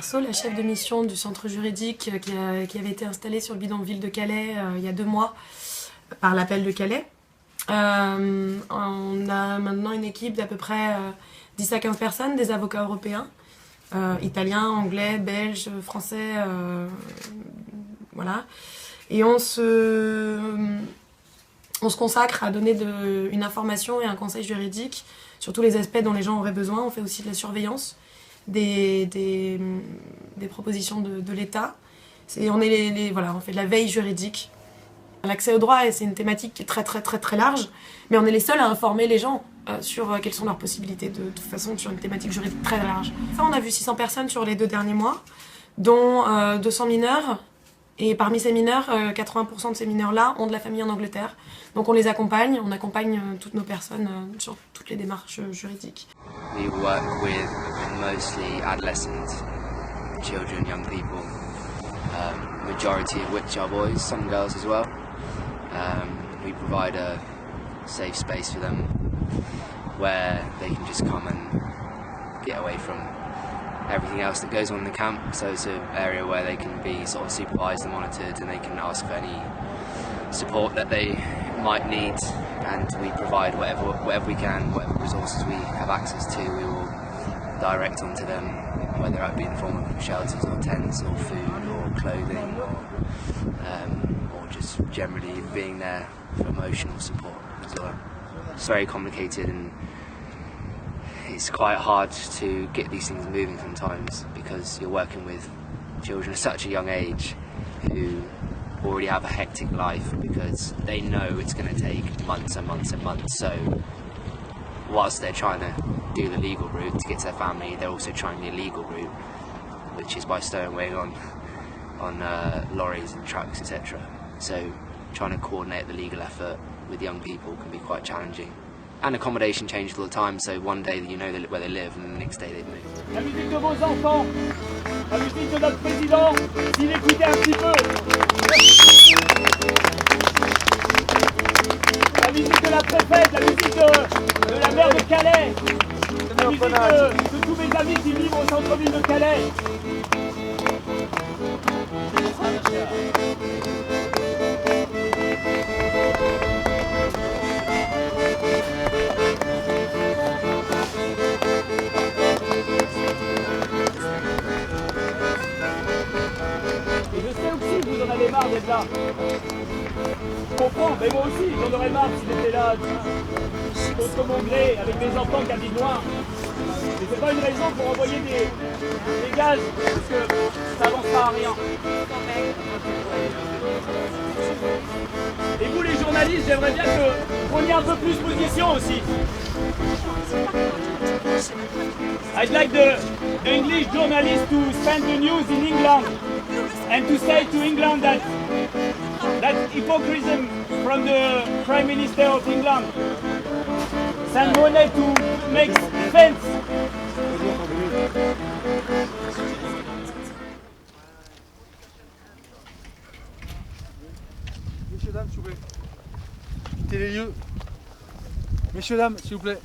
Marceau, la chef de mission du centre juridique qui avait été installé sur le bidonville de Calais il y a 2 mois par l'appel de Calais. On a maintenant une équipe d'à peu près 10 à 15 personnes, des avocats européens, italiens, anglais, belges, français, voilà. Et on se consacre à donner une information et un conseil juridique sur tous les aspects dont les gens auraient besoin. On fait aussi de la surveillance des propositions de l'État. On fait de la veille juridique. L'accès au droit, c'est une thématique qui est très large, mais on est les seuls à informer les gens sur quelles sont leurs possibilités, de toute façon sur une thématique juridique très large. Ça, on a vu 600 personnes sur les 2 derniers mois, dont 200 mineurs. Et parmi ces mineurs, 80% de ces mineurs-là ont de la famille en Angleterre. Donc on les accompagne, on accompagne toutes nos personnes sur toutes les démarches juridiques. We work with mostly adolescents, children, young people, majority of which are boys, some girls as well. We provide a safe space for them where they can just come and get away from everything else that goes on in the camp. So it's an area where they can be sort of supervised and monitored, and they can ask for any support that they might need, and we provide whatever we can, whatever resources we have access to, we will direct onto them, whether that be in the form of shelters or tents or food or clothing or just generally being there for emotional support as well. It's very complicated, and it's quite hard to get these things moving sometimes because you're working with children at such a young age who already have a hectic life because they know it's going to take months and months and months. So whilst they're trying to do the legal route to get to their family, they're also trying the illegal route, which is by stowaway on lorries and trucks, etc. So trying to coordinate the legal effort with young people can be quite challenging. And accommodation changes all the time, so one day you know where they live and the next day they move. La musique de vos enfants, la musique de notre président, s'il écoutait un petit peu. La musique de la préfète, la musique de la maire de Calais, la musique de tous mes amis qui vivent au centre-ville de Calais. Vous en avez marre d'être là. Je comprends, mais moi aussi, j'en aurais marre si j'étais là, contre mon gré, avec des enfants qui habitent loin. Mais c'est pas une raison pour envoyer des gaz, parce que ça avancera à rien. Et vous les journalistes, j'aimerais bien que vous preniez un peu plus position aussi. I'd like the English journalists to send the news in England and to say to England that hypocrisy from the Prime Minister of England. Send money to make fence. Messieurs, dames, s'il vous plaît. Quittez les lieux. Messieurs, dames, s'il vous plaît.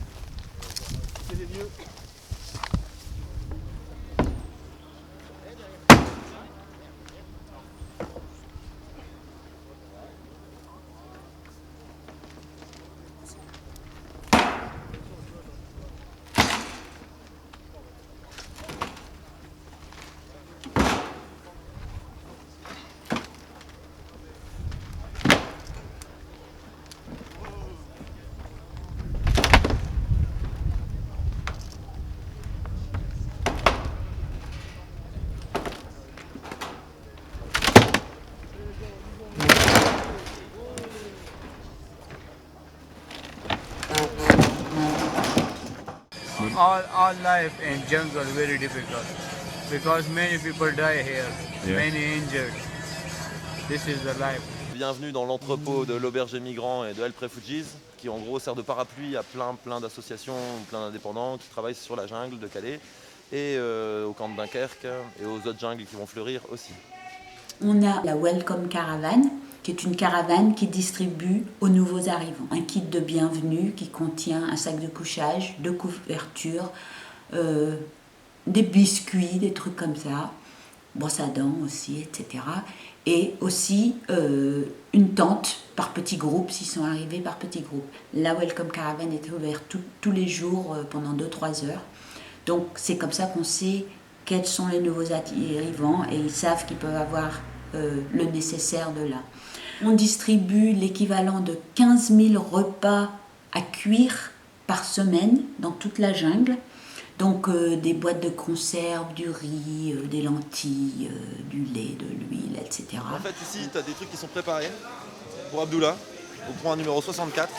Quittez les lieux. All life in jungle very difficult because many people die here, many injured. This is the life. Bienvenue dans l'entrepôt de l'auberge des migrants et de Help Refugees, qui en gros sert de parapluie à plein d'associations, plein d'indépendants qui travaillent sur la jungle de Calais et au camp de Dunkerque et aux autres jungles qui vont fleurir aussi. On a la Welcome Caravan, qui est une caravane qui distribue aux nouveaux arrivants un kit de bienvenue qui contient un sac de couchage, de couverture, des biscuits, des trucs comme ça, brosse à dents aussi, etc. Et aussi une tente par petits groupes, s'ils sont arrivés par petits groupes. La Welcome Caravan est ouverte tous les jours pendant 2-3 heures. Donc c'est comme ça qu'on sait quels sont les nouveaux arrivants et ils savent qu'ils peuvent avoir le nécessaire de là. On distribue l'équivalent de 15 000 repas à cuire par semaine dans toute la jungle. Donc des boîtes de conserve, du riz, des lentilles, du lait, de l'huile, etc. En fait ici tu as des trucs qui sont préparés pour Abdullah, au point numéro 64.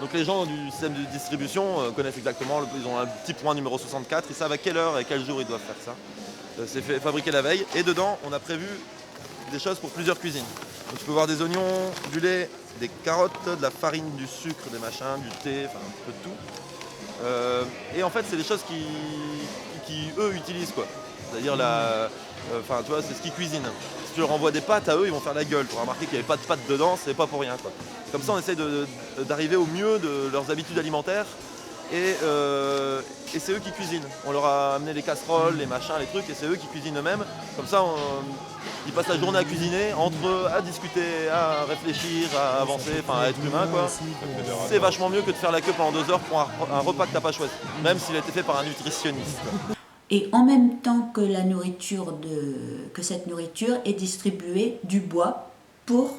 Donc les gens du système de distribution connaissent exactement, ils ont un petit point numéro 64, ils savent à quelle heure et quel jour ils doivent faire ça. C'est fabriqué la veille et dedans on a prévu des choses pour plusieurs cuisines. Donc tu peux voir des oignons, du lait, des carottes, de la farine, du sucre, des machins, du thé, enfin un peu de tout. Et en fait c'est des choses qui eux utilisent quoi. C'est-à-dire tu vois, c'est ce qu'ils cuisinent. Si tu leur envoies des pâtes à eux, ils vont faire la gueule. Tu vas remarquer qu'il n'y avait pas de pâtes dedans, c'est pas pour rien quoi. Comme ça on essaie d'arriver au mieux de leurs habitudes alimentaires. Et c'est eux qui cuisinent. On leur a amené les casseroles, les machins, les trucs, et c'est eux qui cuisinent eux-mêmes. Comme ça, ils passent la journée à cuisiner, entre eux, à discuter, à réfléchir, à avancer, enfin à être humain quoi. C'est vachement mieux que de faire la queue pendant 2 heures pour un repas que t'as pas choisi, même s'il a été fait par un nutritionniste. Et en même temps que cette nourriture est distribuée du bois pour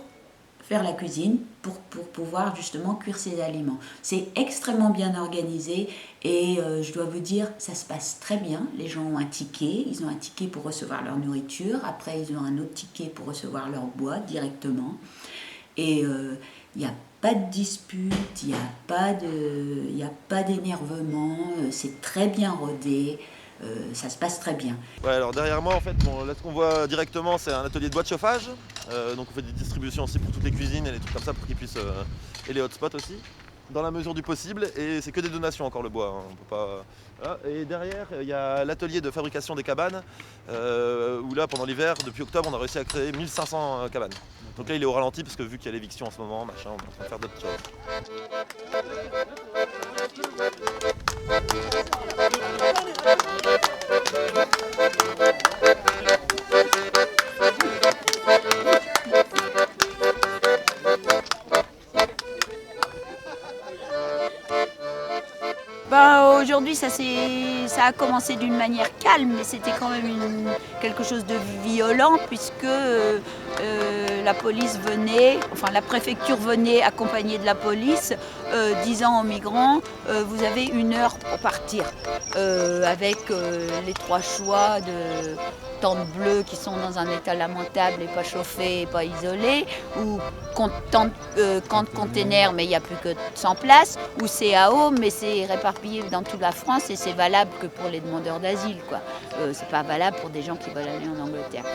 faire la cuisine, pour pouvoir justement cuire ces aliments. C'est extrêmement bien organisé et je dois vous dire, ça se passe très bien. Les gens ont un ticket, ils ont un ticket pour recevoir leur nourriture, après ils ont un autre ticket pour recevoir leur bois directement. Et il n'y a pas de dispute, il n'y a pas d'énervement, c'est très bien rodé. Ça se passe très bien. Ouais, alors derrière moi, en fait, là ce qu'on voit directement, c'est un atelier de bois de chauffage. Donc on fait des distributions aussi pour toutes les cuisines et les trucs comme ça pour qu'ils puissent et les hotspots aussi, dans la mesure du possible. Et c'est que des donations encore le bois. Hein. On peut pas. Voilà. Et derrière, il y a l'atelier de fabrication des cabanes où là, pendant l'hiver, depuis octobre, on a réussi à créer 1500 cabanes. Donc là, il est au ralenti parce que vu qu'il y a l'éviction en ce moment, machin, on est en train de faire d'autres choses. Aujourd'hui, ça a commencé d'une manière calme, mais c'était quand même quelque chose de violent puisque la police venait, enfin la préfecture venait accompagnée de la police, disant aux migrants vous avez 1 heure pour partir, avec les 3 choix de tentes bleues qui sont dans un état lamentable et pas chauffées et pas isolées, ou camp de containers mais il n'y a plus que 100 places, ou CAO mais c'est réparpillé dans toute la France et c'est valable que pour les demandeurs d'asile quoi. C'est pas valable pour des gens qui veulent aller en Angleterre.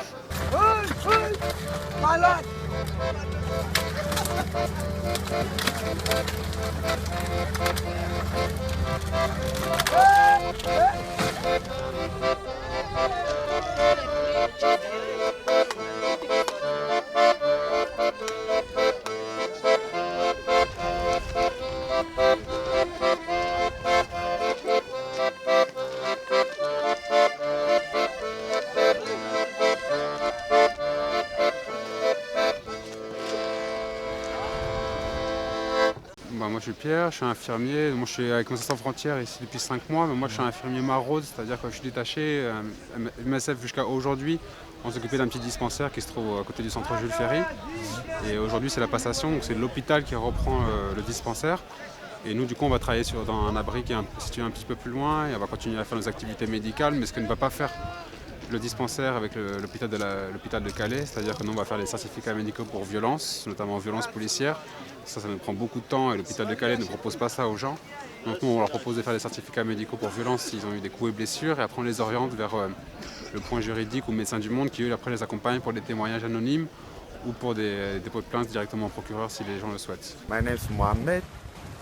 Moi je suis Pierre, je suis infirmier, moi je suis avec Médecins sans frontières ici depuis 5 mois, mais moi je suis infirmier maraude, c'est-à-dire que je suis détaché, MSF jusqu'à aujourd'hui, on s'occupait d'un petit dispensaire qui se trouve à côté du centre Jules Ferry, et aujourd'hui c'est la passation, donc c'est l'hôpital qui reprend le dispensaire, et nous du coup on va travailler dans un abri qui est situé un petit peu plus loin, et on va continuer à faire nos activités médicales, mais ce que ne va pas faire le dispensaire avec l'hôpital de Calais, c'est-à-dire que nous on va faire des certificats médicaux pour violences, notamment violences policières. Ça nous prend beaucoup de temps et l'hôpital de Calais ne propose pas ça aux gens. Donc nous on leur propose de faire des certificats médicaux pour violences s'ils ont eu des coups et blessures et après on les oriente vers le point juridique ou médecin du monde qui eux après les accompagnent pour des témoignages anonymes ou pour des dépôts de plainte directement au procureur si les gens le souhaitent. My name is Mohamed.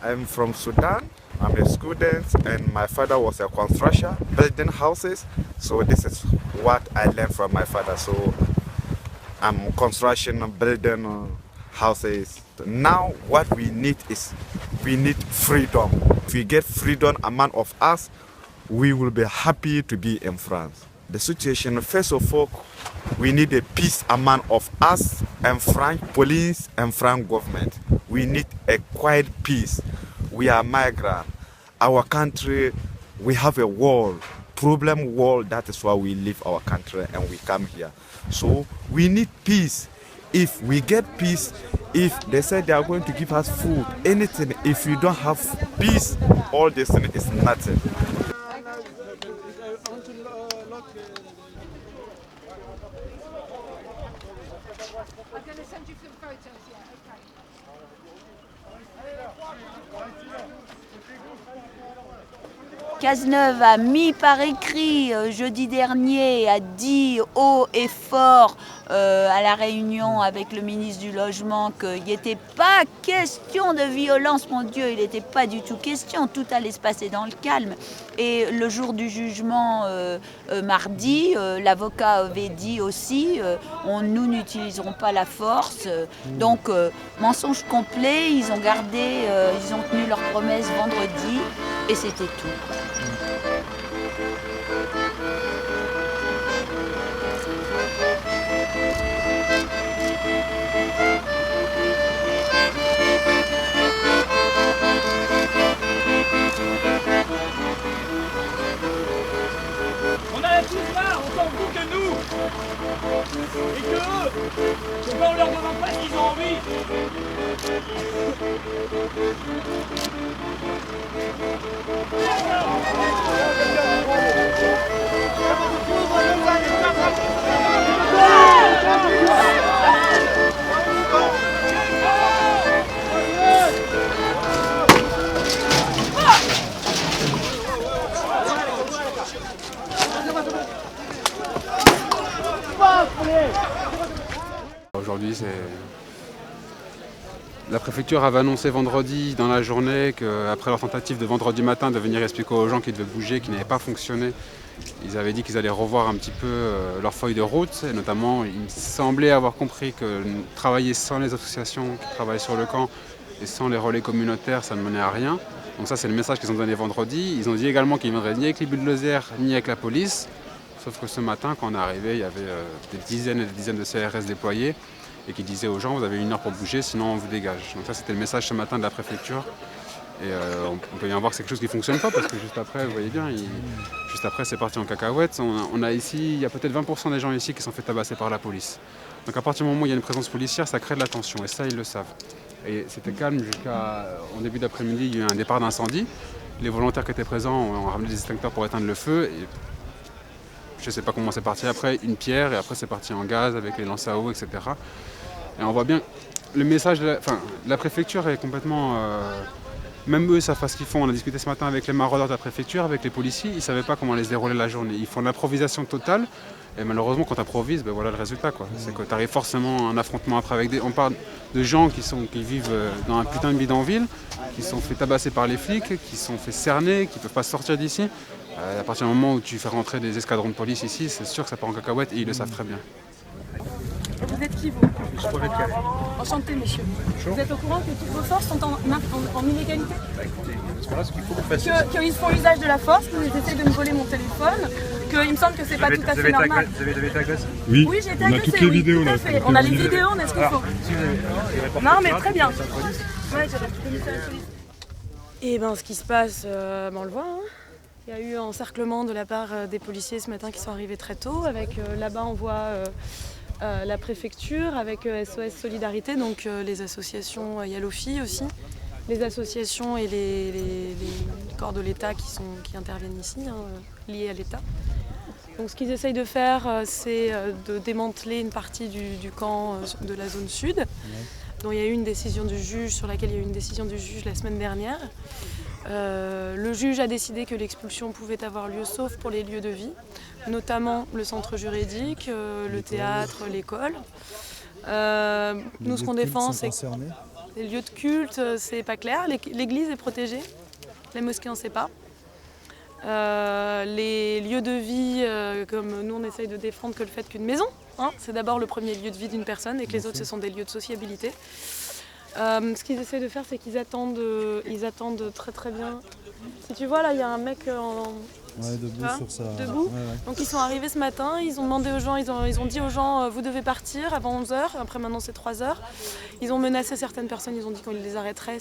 I'm from Sudan. I'm a student and my father was a construction, building houses. So this is what I learned from my father. So I'm construction, building houses. Now what we need is we need freedom. If we get freedom, among of us, we will be happy to be in France. The situation, first of all, we need a peace among of us and French police and French government. We need a quiet peace. We are migrants. Our country, we have a wall, problem wall. That is why we leave our country and we come here. So we need peace. If we get peace, if they say they are going to give us food, anything, if we don't have peace, all this is nothing. Cazeneuve a mis par écrit jeudi dernier, a dit haut et fort à la réunion avec le ministre du Logement qu'il n'était pas question de violence, mon Dieu, il n'était pas du tout question, tout allait se passer dans le calme. Et le jour du jugement, mardi, l'avocat avait dit aussi, nous n'utiliserons pas la force. Donc, mensonge complet, ils ont tenu leur promesse vendredi et c'était tout. On a tous marre, on s'en fout que nous. Et que eux, on leur demande pas ce qu'ils ont envie. Aujourd'hui, la préfecture avait annoncé vendredi dans la journée qu'après leur tentative de vendredi matin de venir expliquer aux gens qu'ils devaient bouger, qui n'avait pas fonctionné, ils avaient dit qu'ils allaient revoir un petit peu leur feuille de route. Et notamment, il me semblait avoir compris que travailler sans les associations qui travaillent sur le camp et sans les relais communautaires, ça ne menait à rien. Donc ça, c'est le message qu'ils ont donné vendredi. Ils ont dit également qu'ils ne viendraient ni avec les bulldozers ni avec la police. Sauf que ce matin, quand on est arrivé, il y avait des dizaines et des dizaines de CRS déployés et qui disaient aux gens, vous avez 1 heure pour bouger, sinon on vous dégage. Donc ça, c'était le message ce matin de la préfecture. Et on peut bien voir que c'est quelque chose qui ne fonctionne pas parce que juste après, vous voyez bien, juste après, c'est parti en cacahuète. On a ici, il y a peut-être 20% des gens ici qui sont fait tabasser par la police. Donc à partir du moment où il y a une présence policière, ça crée de la tension et ça, ils le savent. Et c'était calme jusqu'en début d'après-midi, il y a eu un départ d'incendie. Les volontaires qui étaient présents ont ramené des extincteurs pour éteindre le feu. Et je ne sais pas comment c'est parti après, une pierre, et après c'est parti en gaz avec les lances à eau, etc. Et on voit bien le message de la préfecture est complètement... même eux savent pas ce qu'ils font. On a discuté ce matin avec les maraudeurs de la préfecture, avec les policiers, ils ne savaient pas comment les dérouler la journée. Ils font de l'improvisation totale, et malheureusement quand tu improvises, ben voilà le résultat, quoi. C'est que tu arrives forcément à un affrontement après avec On parle de gens qui vivent dans un putain de bidonville, qui sont fait tabasser par les flics, qui sont fait cerner, qui ne peuvent pas sortir d'ici. À partir du moment où tu fais rentrer des escadrons de police ici, c'est sûr que ça part en cacahuète et ils le savent très bien. Vous êtes qui, vous? Je suis préfet de Calais. Enchanté, monsieur. Vous êtes au courant que toutes vos forces sont en illégalité? Bah écoutez, voilà ce qu'il faut qu'on fasse. Qu'ils font usage de la force, qu'ils essaient de me voler mon téléphone, qu'il me semble que c'est pas tout à fait normal. Vous avez été agressé? Oui, j'ai été agressé. On a toutes les vidéos là. On a les vidéos, on a ce qu'il faut. Non, mais très bien. Ouais, j'avais tout commissaire de police. Et ben, ce qui se passe, on le voit. Hein. Il y a eu un encerclement de la part des policiers ce matin qui sont arrivés très tôt. Avec là-bas, on voit la préfecture avec SOS Solidarité, donc les associations, il y a l'OFI aussi, les associations et les corps de l'État qui interviennent ici, hein, liés à l'État. Donc ce qu'ils essayent de faire, c'est de démanteler une partie du camp de la zone sud, dont il y a eu une décision du juge, sur laquelle il y a eu une décision du juge la semaine dernière. Le juge a décidé que l'expulsion pouvait avoir lieu sauf pour les lieux de vie, notamment le centre juridique, le théâtre, l'école. Nous, ce qu'on défend, c'est que les lieux de culte, c'est pas clair. L'église est protégée, les mosquées, on ne sait pas. Les lieux de vie, comme nous, on essaye de défendre que le fait qu'une maison, hein, c'est d'abord le premier lieu de vie d'une personne et que les autres, ce sont des lieux de sociabilité. Ce qu'ils essaient de faire, c'est qu'ils attendent très très bien. Si tu vois, là, il y a un mec Ouais, debout Hein, sur ça. debout. Ouais, ouais. Donc ils sont arrivés ce matin, ils ont demandé aux gens, ils ont dit aux gens vous devez partir avant 11h, après maintenant c'est 3h. Ils ont menacé certaines personnes, ils ont dit qu'on les arrêterait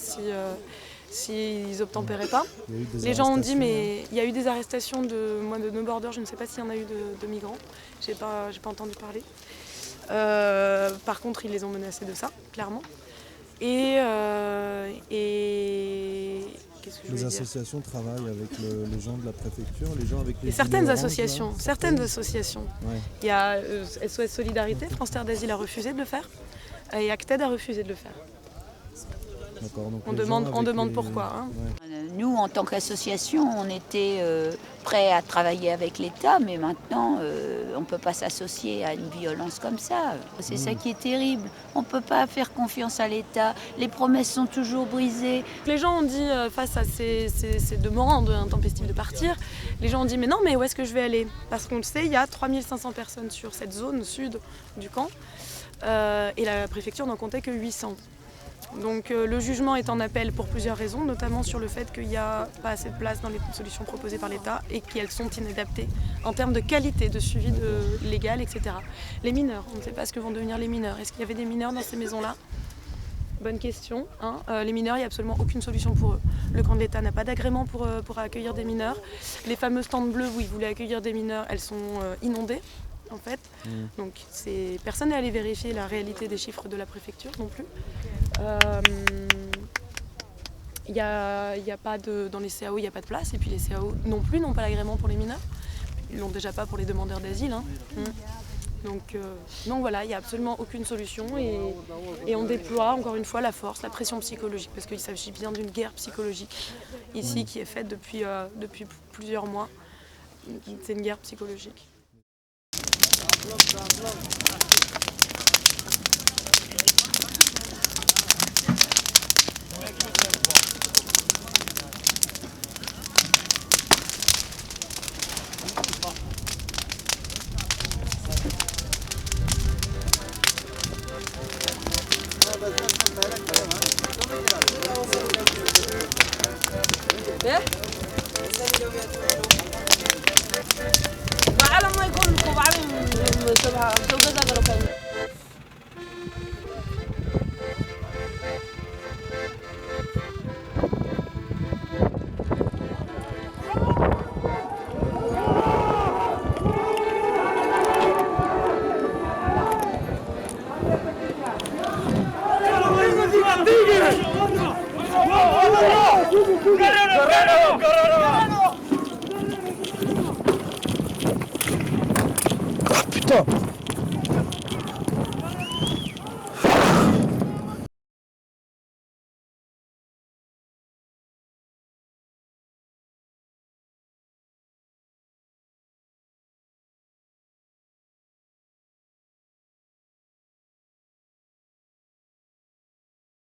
s'ils obtempéraient pas. Les gens ont dit mais il y a eu des arrestations de No Border, je ne sais pas s'il y en a eu de migrants, j'ai pas entendu parler. Par contre ils les ont menacés de ça, clairement. Et qu'est-ce que je voulais Les dire ? associations travaillent avec les gens de la préfecture, les gens avec les... Et certaines gilets associations, oranges, là, certaines associations. Ouais. Il y a SOS Solidarité, France Terre d'Asile a refusé de le faire, et Acted a refusé de le faire. D'accord, donc On les demande, gens on avec demande les- pourquoi. Hein. Ouais. Nous, en tant qu'association, on était prêts à travailler avec l'État, mais maintenant, on ne peut pas s'associer à une violence comme ça. C'est ça qui est terrible. On ne peut pas faire confiance à l'État. Les promesses sont toujours brisées. Les gens ont dit, face à ces demandes intempestives de partir, les gens ont dit mais non, mais où est-ce que je vais aller? Parce qu'on le sait, il y a 3500 personnes sur cette zone sud du camp, et la préfecture n'en comptait que 800. Donc le jugement est en appel pour plusieurs raisons, notamment sur le fait qu'il n'y a pas assez de place dans les solutions proposées par l'État et qu'elles sont inadaptées en termes de qualité de suivi légal, etc. Les mineurs, on ne sait pas ce que vont devenir les mineurs. Est-ce qu'il y avait des mineurs dans ces maisons-là? Bonne question. Hein. Les mineurs, il n'y a absolument aucune solution pour eux. Le camp de l'État n'a pas d'agrément pour accueillir des mineurs. Les fameuses tentes bleues où ils voulaient accueillir des mineurs, elles sont inondées. En fait, donc personne n'est allé vérifier la réalité des chiffres de la préfecture non plus. Il y a pas dans les CAO, il n'y a pas de place, et puis les CAO non plus n'ont pas l'agrément pour les mineurs. Ils l'ont déjà pas pour les demandeurs d'asile. Hein. Donc voilà, il n'y a absolument aucune solution, et on déploie encore une fois la force, la pression psychologique, parce qu'il s'agit bien d'une guerre psychologique ici qui est faite depuis plusieurs mois. C'est une guerre psychologique. Putain!